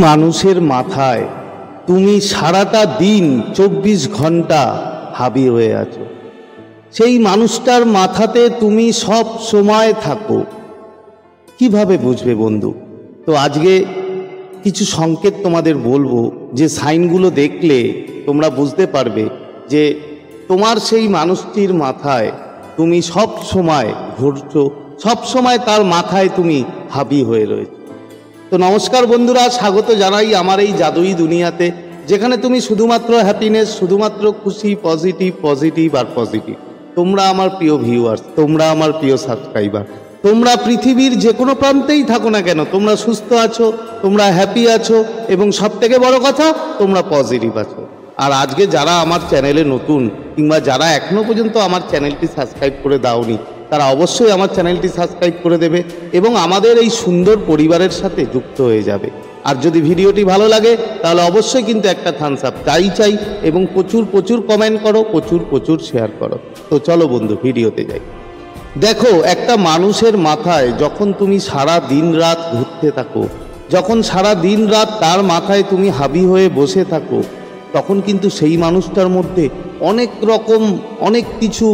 মানুষের মাথায় তুমি সারাটা দিন 24 ঘন্টা হাবি হয়ে আছো, সেই মানুষটার মাথাতে তুমি সব সময় থাকো, কিভাবে বুঝবে বন্ধু? তো আজকে কিছু সংকেত তোমাদের বলবো, যে সাইনগুলো দেখলে তোমরা বুঝতে পারবে যে তোমার সেই মানুষটির মাথায় তুমি সব সময় ঘুরছো, সব সময় তার মাথায় তুমি হাবি হয়ে রয়েছো। তো নমস্কার বন্ধুরা, স্বাগত জানাই আমার এই জাদুই দুনিয়াতে, যেখানে তুমি শুধুমাত্র হ্যাপিনেস, শুধুমাত্র খুশি, পজিটিভ পজিটিভ আর পজিটিভ। তোমরা আমার প্রিয় ভিউয়ার্স, তোমরা আমার প্রিয় সাবস্ক্রাইবার, তোমরা পৃথিবীর যে কোনো প্রান্তেই থাকো না কেন, তোমরা সুস্থ আছো, তোমরা হ্যাপি আছো, এবং সবথেকে বড় কথা তোমরা পজিটিভ আছো। আর আজকে যারা আমার চ্যানেলে নতুন, কিংবা যারা এখনো পর্যন্ত আমার চ্যানেলটি সাবস্ক্রাইব করে দাওনি, তারা অবশ্যই আমার চ্যানেলটি সাবস্ক্রাইব করে দেবে এবং আমাদের এই সুন্দর পরিবারের সাথে যুক্ত হয়ে যাবে। আর যদি ভিডিওটি ভালো লাগে তাহলে অবশ্যই কিন্তু একটা থামস আপ চাই, এবং প্রচুর প্রচুর কমেন্ট করো, প্রচুর প্রচুর শেয়ার করো। তো চলো বন্ধু ভিডিওতে যাই। দেখো, একটা মানুষের মাথায় যখন তুমি সারা দিন রাত ঘুরতে থাকো, যখন সারা দিন রাত তার মাথায় তুমি হাবি হয়ে বসে থাকো, তখন কিন্তু সেই মানুষটার মধ্যে অনেক রকম অনেক কিছু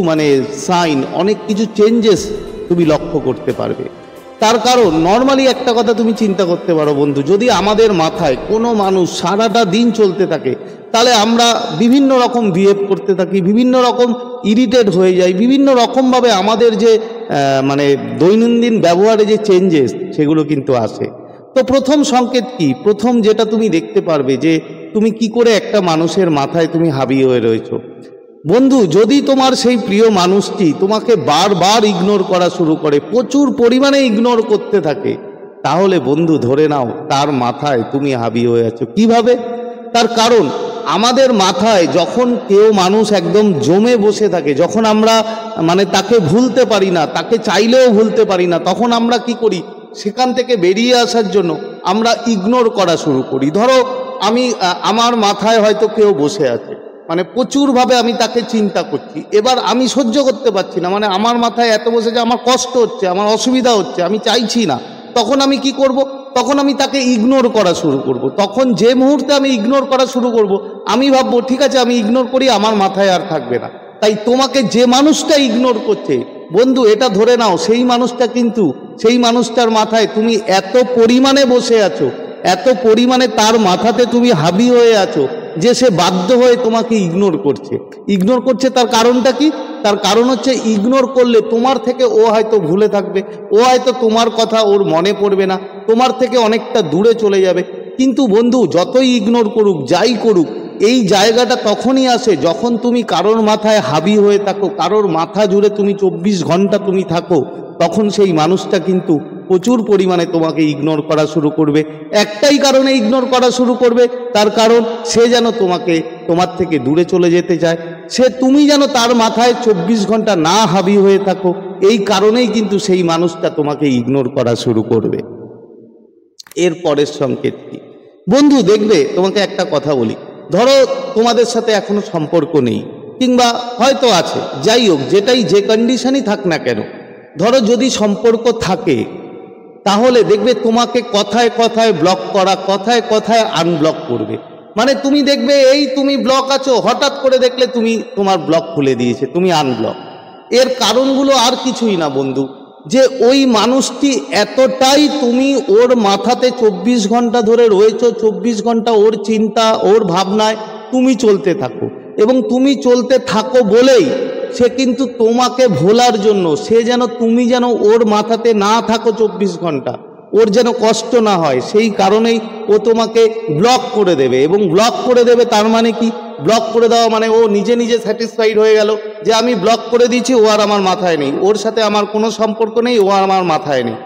সাইন, অনেক কিছু চেঞ্জেস তুমি লক্ষ্য করতে পারবে। তার কারণ নর্মালি একটা কথা তুমি চিন্তা করতে পারো বন্ধু, যদি আমাদের মাথায় কোনো মানুষ সারাটা দিন চলতে থাকে, তাহলে আমরা বিভিন্ন রকম বিহেভ করতে থাকি, বিভিন্ন রকম ইরিটেট হয়ে যাই, বিভিন্ন রকমভাবে আমাদের যে দৈনন্দিন ব্যবহারে যে চেঞ্জেস সেগুলো কিন্তু আসে। তো প্রথম সংকেত কি? প্রথম যেটা তুমি দেখতে পারবে যে তুমি কি করে একটা মানুষের মাথায় তুমি হাবি হয়ে রয়েছো। বন্ধু, যদি তোমার সেই প্রিয় মানুষটি তোমাকে বারবার ইগনোর করা শুরু করে, প্রচুর পরিমাণে ইগনোর করতে থাকে, তাহলে বন্ধু ধরে নাও তার মাথায় তুমি হাবি হয়ে আছো। কিভাবে? তার কারণ আমাদের মাথায় যখন কেউ মানুষ একদম জমে বসে থাকে, যখন আমরা তাকে ভুলতে পারি না, তাকে চাইলেও ভুলতে পারি না, তখন আমরা কি করি? সেখান থেকে বেরিয়ে আসার জন্য আমরা ইগনোর করা শুরু করি। ধরো আমার মাথায় হয়তো কেউ বসে আছে, প্রচুরভাবে আমি তাকে চিন্তা করছি, এবার আমি সহ্য করতে পারছি না, আমার মাথায় এত বসে যে আমার কষ্ট হচ্ছে, আমার অসুবিধা হচ্ছে, আমি চাইছি না, তখন আমি কি করব? তখন আমি তাকে ইগনোর করা শুরু করব। তখন যে মুহূর্তে আমি ইগনোর করা শুরু করব, আমি ভাববো ঠিক আছে আমি ইগনোর করি, আমার মাথায় আর থাকবে না। তাই তোমাকে যে মানুষটা ইগনোর করছে বন্ধু, এটা ধরে নাও সেই মানুষটা কিন্তু, সেই মানুষটার মাথায় তুমি এত পরিমাণে বসে আছো, এত পরিমাণে তার মাথাতে তুমি হাবি হয়ে আছো যে সে বাধ্য হয়ে তোমাকে ইগনোর করছে। ইগনোর করছে তার কারণটা কি? তার কারণ হচ্ছে ইগনোর করলে তোমার থেকে ও হয়তো ভুলে থাকবে, ও হয়তো তোমার কথা ওর মনে পড়বে না, তোমার থেকে অনেকটা দূরে চলে যাবে। কিন্তু বন্ধু, যতই ইগনোর করুক, যাই করুক, এই জায়গাটা তখনই আসে যখন তুমি কারোর মাথায় হাবি হয়ে থাকো, কারোর মাথা জুড়ে তুমি 24 ঘন্টা তুমি থাকো, তখন সেই মানুষটা কিন্তু প্রচুর পরিমাণে তোমাকে ইগনোর করা শুরু করবে। একটাই কারণে ইগনোর করা শুরু করবে, তার কারণ সে যেন তোমার থেকে দূরে চলে যেতে চায়, তুমি যেন তার মাথায় 24 ঘন্টা না হাবি হয়ে থাকো। এই কারণেই কিন্তু সেই মানুষটা তোমাকে ইগনোর করা শুরু করবে। এর পরের সংকেত কি বন্ধু? দেখবে, তোমাকে একটা কথা বলি, ধরো তোমাদের সাথে এখনো সম্পর্ক নেই, কিংবা হয়তো আছে, যাই হোক, যে কন্ডিশনই থাক না কেন, ধরো যদি সম্পর্ক থাকে, তাহলে দেখবে তোমাকে কথায় কথায় ব্লক করা, কথায় কথায় আনব্লক করবে। তুমি দেখবে এই তুমি ব্লক আছো, হঠাৎ করে দেখলে তোমার ব্লক খুলে দিয়েছে, তুমি আনব্লক। এর কারণগুলো আর কিছুই না বন্ধু, যে ওই মানুষটি এতটাই তুমি ওর মাথাতে 24 ঘন্টা ধরে রয়েছো, 24 ঘন্টা ওর চিন্তা, ওর ভাবনায় তুমি চলতে থাকো, এবং তুমি চলতে থাকো বলেই সে কিন্তু তোমাকে ভোলার জন্য, তুমি যেন ওর মাথাতে না থাকো 24 ঘন্টা, ওর যেন কষ্ট না হয়, সেই কারণেই ও তোমাকে ব্লক করে দেবে। এবং ব্লক করে দেবে তার মানে কি? ব্লক করে দেওয়া মানে ও নিজে নিজে স্যাটিসফাইড হয়ে গেল যে আমি ব্লক করে দিয়েছি, ও আর আমার মাথায় নেই, ওর সাথে আমার কোনো সম্পর্ক নেই, ও আর আমার মাথায় নেই।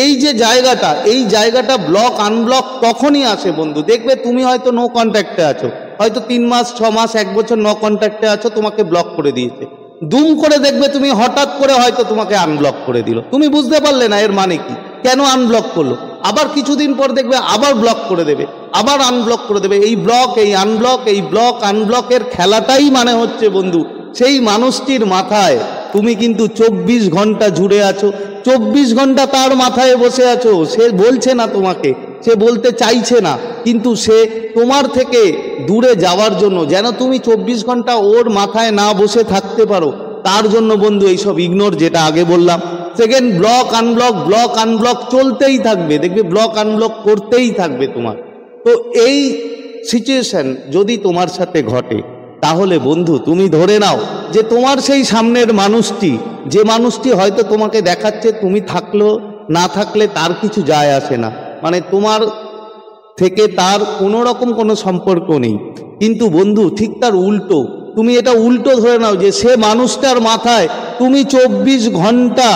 এই যে জায়গাটা, এই জায়গাটা ব্লক আনব্লক তখনই আসে বন্ধু। দেখবে তুমি হয়তো নো কন্ট্যাক্টে আছো, হয়তো 3 মাস 6 মাস 1 বছর নো কন্ট্যাক্টে আছো, তোমাকে ব্লক করে দিয়েছে, দুম করে দেখবে তুমি হঠাৎ করে হয়তো তোমাকে আনব্লক করে দিল, তুমি বুঝতে পারলে না এর মানে কি, কেন আনব্লক করলো। আবার কিছুদিন পর দেখবে আবার ব্লক করে দেবে, আবার আনব্লক করে দেবে। এই ব্লক, এই আনব্লক, এই ব্লক আনব্লকের খেলাটাই হচ্ছে বন্ধু, সেই মানুষটির মাথায় তুমি কিন্তু 24 ঘন্টা জুড়ে আছো, 24 ঘন্টা তার মাথায় বসে আছো, সে বলছে না তোমাকে, সে বলতে চাইছে না, কিন্তু সে তোমার থেকে দূরে যাওয়ার জন্য, যেন তুমি 24 ঘন্টা ওর মাথায় না বসে থাকতে পারো, তার জন্য বন্ধু এইসব ইগনোর, যেটা আগে বললাম। Second, block unblock, block unblock চলতেই থাকবে, দেখবে ব্লক আনব্লক করতেই থাকবে তোমার। তো এই সিচুয়েশন যদি তোমার সাথে ঘটে, তাহলে বন্ধু তুমি ধরে নাও যে তোমার সেই সামনের মানুষটি, যে মানুষটি হয়তো তোমাকে দেখাচ্ছে তুমি থাকলো না থাকলে তার কিছু যায় আসে না, মানে তোমার থেকে তার কোনো রকম কোনো সম্পর্ক নেই, কিন্তু বন্ধু ঠিক তার উল্টো, তুমি এটা উল্টো ধরে নাও যে সে মানুষটার মাথায় তুমি 24 ঘন্টা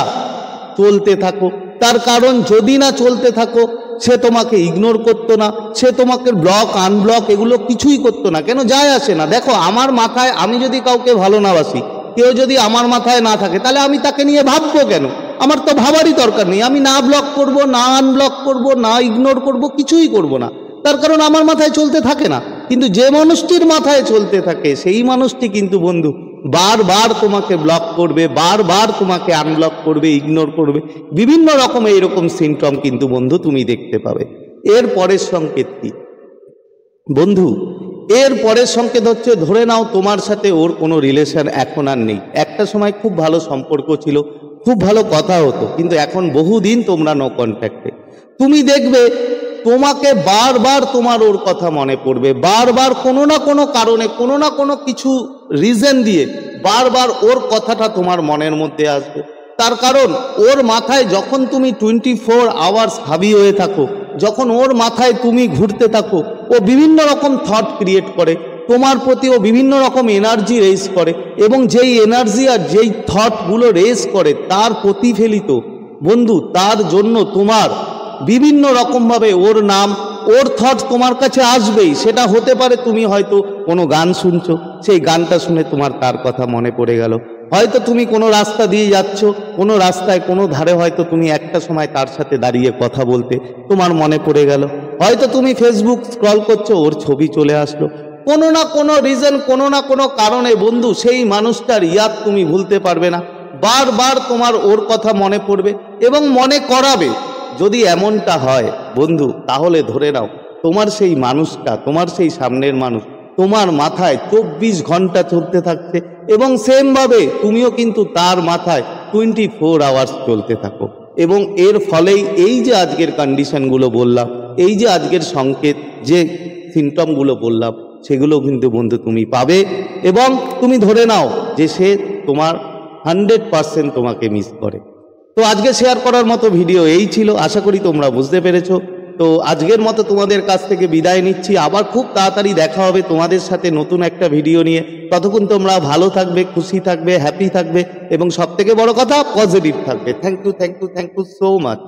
চলতে থাকো। তার কারণ যদি না চলতে থাকো, সে তোমাকে ইগনোর করতো না, সে তোমাকে ব্লক আনব্লক এগুলো কিছুই করতো না, কেন যায় আসে না। দেখো আমার মাথায়, আমি যদি কাউকে ভালো না বাসি, কেউ যদি আমার মাথায় না থাকে, তাহলে আমি তাকে নিয়ে ভাববো কেন? আমার তো ভাবারই দরকার নেই। আমি না ব্লক করব, না আনব্লক করব, না ইগনোর করব, কিছুই করব না, তার কারণ আমার মাথায় চলতে থাকে না। কিন্তু যে মানুষটির মাথায় চলতে থাকে, সেই মানুষটি কিন্তু বন্ধু বারবার তোমাকে ব্লক করবে, বারবার তোমাকে আনব্লক করবে, ইগনোর করবে, বিভিন্ন রকম এইরকম সিমটম কিন্তু বন্ধু তুমি দেখতে পাবে। এর পরের সংকেত কি বন্ধু? এর পরের সংকেত হচ্ছে, ধরে নাও তোমার সাথে ওর কোনো রিলেশন এখন আর নেই। একটা সময় খুব ভালো সম্পর্ক ছিল, খুব ভালো কথা হতো, কিন্তু এখন বহুদিন তোমরা নো কন্ট্যাক্টে। তুমি দেখবে তোমাকে বারবার তোমার ওর কথা মনে পড়বে, বারবার কোনো না কোনো কারণে, কোনো না কোনো কিছু রিজন দিয়ে বারবার ওর কথাটা তোমার মনের মধ্যে আসবে। তার কারণ ওর মাথায় যখন তুমি 24 আওয়ার্স হাবি হয়ে থাকো, যখন ওর মাথায় তুমি ঘুরতে থাকো, ও বিভিন্ন রকম থট ক্রিয়েট করে তোমার প্রতি, ও বিভিন্ন রকম এনার্জি রেজ করে, এবং যেই এনার্জি আর যেই থটগুলো রেজ করে তার প্রতিফলিত বন্ধু, তার জন্য তোমার বিভিন্ন রকমভাবে ওর নাম, ওর থট তোমার কাছে আসবেই। সেটা হতে পারে তুমি হয়তো কোনো গান শুনছো, সেই গানটা শুনে তোমার তার কথা মনে পড়ে গেল। হয়তো তুমি কোনো রাস্তা দিয়ে যাচ্ছ, কোনো রাস্তায় কোনো ধারে হয়তো তুমি একটা সময় তার সাথে দাঁড়িয়ে কথা বলতে, তোমার মনে পড়ে গেল। হয়তো তুমি ফেসবুক স্ক্রল করছো, ওর ছবি চলে আসলো। কোনো না কোনো রিজন, কোনো না কোনো কারণে বন্ধু সেই মানুষটার ইয়াদ তুমি ভুলতে পারবে না, বারবার তোমার ওর কথা মনে পড়বে এবং মনে করাবে। যদি এমনটা হয় বন্ধু, তাহলে ধরে নাও তোমার সেই মানুষটা, তোমার সেই সামনের মানুষ তোমার মাথায় 24 ঘন্টা চলতে থাকছে, এবং সেমভাবে তুমিও কিন্তু তার মাথায় 24 আওয়ার্স চলতে থাকো। এবং এর ফলেই এই যে আজকের কন্ডিশনগুলো বললাম, এই যে আজকের সংকেত, যে সিমটমগুলো বললাম, সেগুলো কিন্তু বন্ধু তুমি পাবে, এবং তুমি ধরে নাও যে সে তোমার 100% তোমাকে মিস করে। তো আজকে শেয়ার করার মতো ভিডিও এই ছিল, আশা করি তোমরা বুঝতে পেরেছো। তো আজকের মতো তোমাদের কাছ থেকে বিদায় নিচ্ছি, আবার খুব তাড়াতাড়ি দেখা হবে তোমাদের সাথে নতুন একটা ভিডিও নিয়ে। ততক্ষণ তোমরা ভালো থাকবে, খুশি থাকবে, হ্যাপি থাকবে, এবং সবথেকে বড় কথা পজিটিভ থাকবে। Thank you, thank you, thank you so much.